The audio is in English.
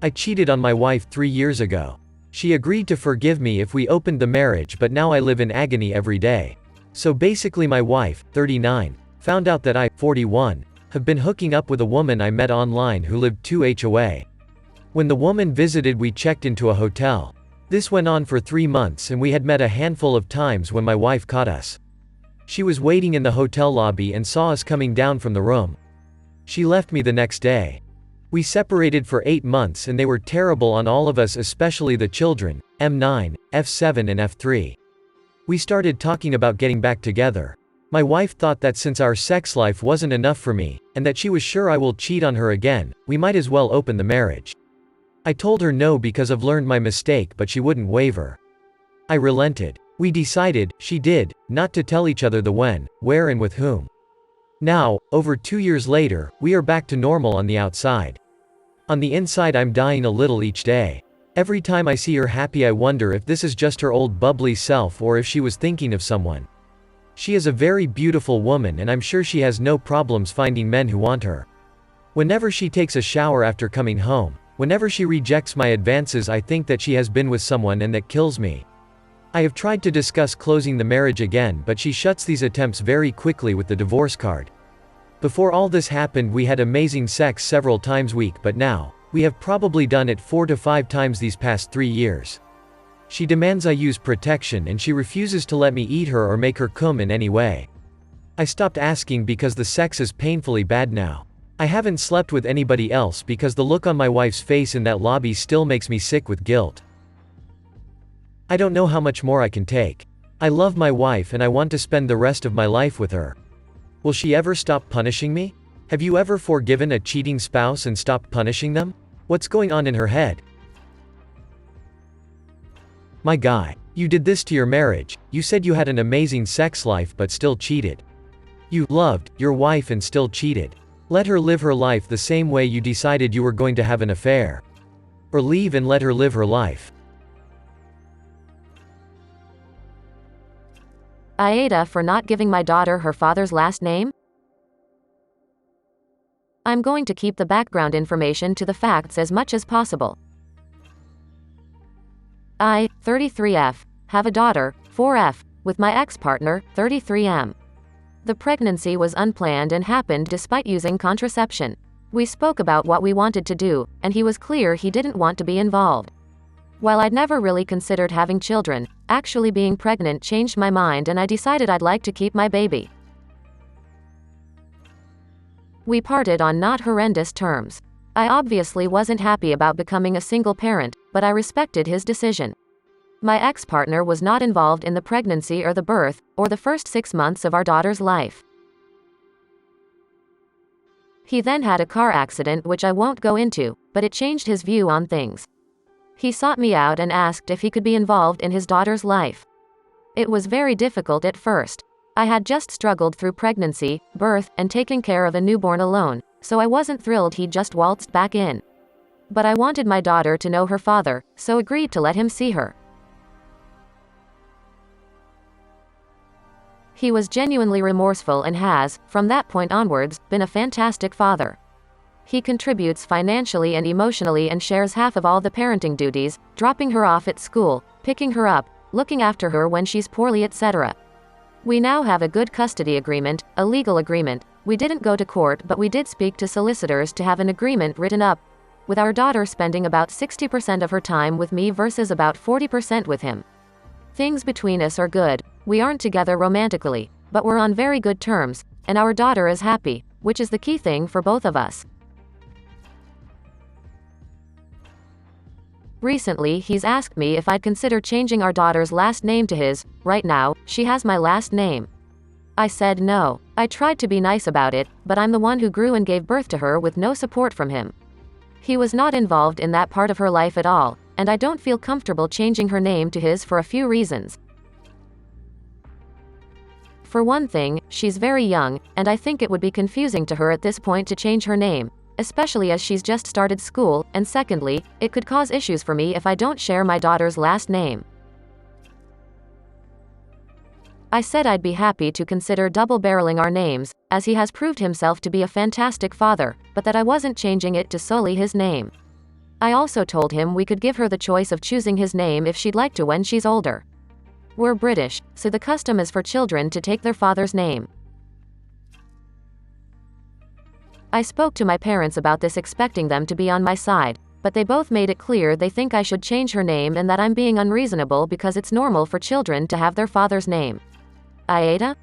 I cheated on my wife 3 years ago. She agreed to forgive me if we opened the marriage, but now I live in agony every day. So basically my wife, 39, found out that I, 41, have been hooking up with a woman I met online who lived 2h away. When the woman visited, we checked into a hotel. This went on for 3 months and we had met a handful of times when my wife caught us. She was waiting in the hotel lobby and saw us coming down from the room. She left me the next day. We separated for 8 months and they were terrible on all of us, especially the children, M9, F7 and F3. We started talking about getting back together. My wife thought that since our sex life wasn't enough for me, and that she was sure I will cheat on her again, we might as well open the marriage. I told her no because I've learned my mistake, but she wouldn't waver. I relented. We decided, she did, not to tell each other the when, where and with whom. Now, over 2 years later, we are back to normal on the outside. On the inside I'm dying a little each day. Every time I see her happy I wonder if this is just her old bubbly self or if she was thinking of someone. She is a very beautiful woman and I'm sure she has no problems finding men who want her. Whenever she takes a shower after coming home, whenever she rejects my advances, I think that she has been with someone, and that kills me. I have tried to discuss closing the marriage again, but she shuts these attempts very quickly with the divorce card. Before all this happened we had amazing sex several times a week, but now, we have probably done it 4 to 5 times these past 3 years. She demands I use protection and she refuses to let me eat her or make her cum in any way. I stopped asking because the sex is painfully bad now. I haven't slept with anybody else because the look on my wife's face in that lobby still makes me sick with guilt. I don't know how much more I can take. I love my wife and I want to spend the rest of my life with her. Will she ever stop punishing me? Have you ever forgiven a cheating spouse and stopped punishing them? What's going on in her head? My guy, you did this to your marriage. You said you had an amazing sex life but still cheated. You loved your wife and still cheated. Let her live her life the same way you decided you were going to have an affair. Or leave and let her live her life. Aida for not giving my daughter her father's last name? I'm going to keep the background information to the facts as much as possible. I, 33F, have a daughter, 4F, with my ex-partner, 33M. The pregnancy was unplanned and happened despite using contraception. We spoke about what we wanted to do, and he was clear he didn't want to be involved. While I'd never really considered having children, actually being pregnant changed my mind and I decided I'd like to keep my baby. We parted on not horrendous terms. I obviously wasn't happy about becoming a single parent, but I respected his decision. My ex-partner was not involved in the pregnancy or the birth, or the first 6 months of our daughter's life. He then had a car accident which I won't go into, but it changed his view on things. He sought me out and asked if he could be involved in his daughter's life. It was very difficult at first. I had just struggled through pregnancy, birth, and taking care of a newborn alone, so I wasn't thrilled he just waltzed back in. But I wanted my daughter to know her father, so agreed to let him see her. He was genuinely remorseful and has, from that point onwards, been a fantastic father. He contributes financially and emotionally and shares half of all the parenting duties, dropping her off at school, picking her up, looking after her when she's poorly, etc. We now have a good custody agreement, a legal agreement. We didn't go to court, but we did speak to solicitors to have an agreement written up, with our daughter spending about 60% of her time with me versus about 40% with him. Things between us are good. We aren't together romantically, but we're on very good terms, and our daughter is happy, which is the key thing for both of us. Recently, he's asked me if I'd consider changing our daughter's last name to his. Right now, she has my last name. I said no. I tried to be nice about it, but I'm the one who grew and gave birth to her with no support from him. He was not involved in that part of her life at all, and I don't feel comfortable changing her name to his for a few reasons. For one thing, she's very young, and I think it would be confusing to her at this point to change her name, especially as she's just started school, and secondly, it could cause issues for me if I don't share my daughter's last name. I said I'd be happy to consider double-barreling our names, as he has proved himself to be a fantastic father, but that I wasn't changing it to solely his name. I also told him we could give her the choice of choosing his name if she'd like to when she's older. We're British, so the custom is for children to take their father's name. I spoke to my parents about this, expecting them to be on my side, but they both made it clear they think I should change her name and that I'm being unreasonable because it's normal for children to have their father's name. Aida?